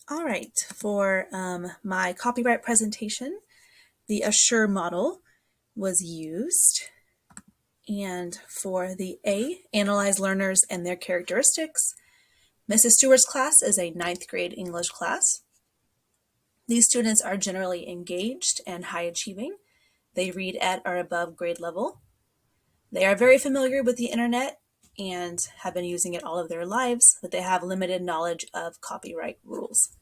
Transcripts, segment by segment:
All right, for my copyright presentation, the Assure model was used. And for the A, Analyze Learners and Their Characteristics, Mrs. Stewart's class is a 9th grade English class. These students are generally engaged and high achieving. They read at or above grade level. They are very familiar with the internet and have been using it all of their lives, but they have limited knowledge of copyright rules.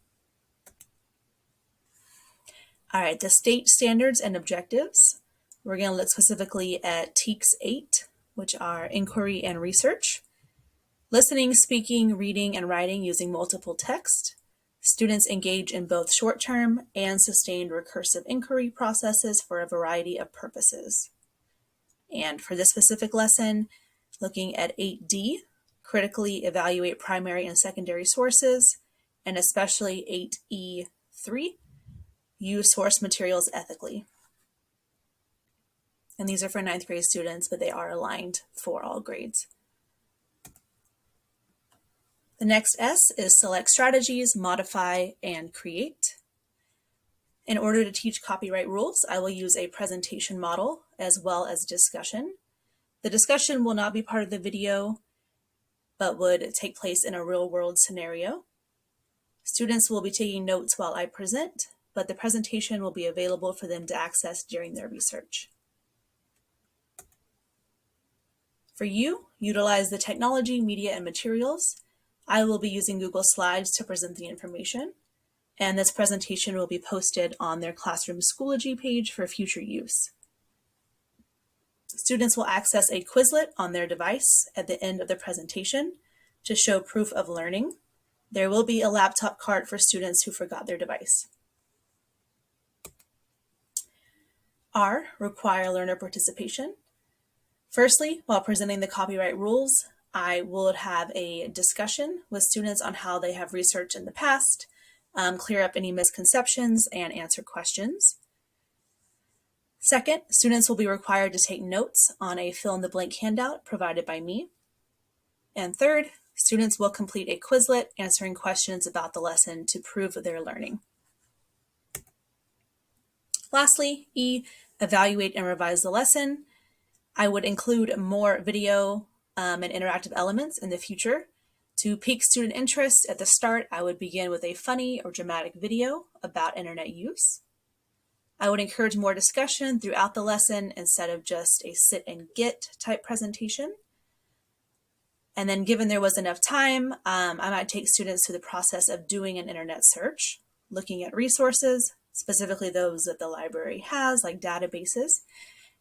All right, the state standards and objectives. We're going to look specifically at TEKS 8, which are inquiry and research, listening, speaking, reading, and writing using multiple text. Students engage in both short-term and sustained recursive inquiry processes for a variety of purposes. And for this specific lesson, looking at 8D, critically evaluate primary and secondary sources, and especially 8E3, use source materials ethically. And these are for 9th grade students, but they are aligned for all grades. The next S is select strategies, modify, and create. In order to teach copyright rules, I will use a presentation model as well as discussion. The discussion will not be part of the video, but would take place in a real-world scenario. Students will be taking notes while I present, but the presentation will be available for them to access during their research. For you, utilize the technology, media, and materials. I will be using Google Slides to present the information, and this presentation will be posted on their Classroom Schoology page for future use. Students will access a Quizlet on their device at the end of the presentation to show proof of learning. There will be a laptop cart for students who forgot their device. R, require learner participation. Firstly, while presenting the copyright rules, I will have a discussion with students on how they have researched in the past, clear up any misconceptions, and answer questions. Second, students will be required to take notes on a fill-in-the-blank handout provided by me. And third, students will complete a Quizlet answering questions about the lesson to prove their learning. Lastly, E, evaluate and revise the lesson. I would include more video and interactive elements in the future. To pique student interest at the start, I would begin with a funny or dramatic video about internet use. I would encourage more discussion throughout the lesson instead of just a sit and get type presentation. And then given there was enough time, I might take students through the process of doing an internet search, looking at resources, specifically those that the library has, like databases,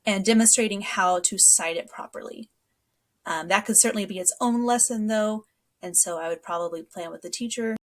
and demonstrating how to cite it properly. That could certainly be its own lesson though, and so I would probably plan with the teacher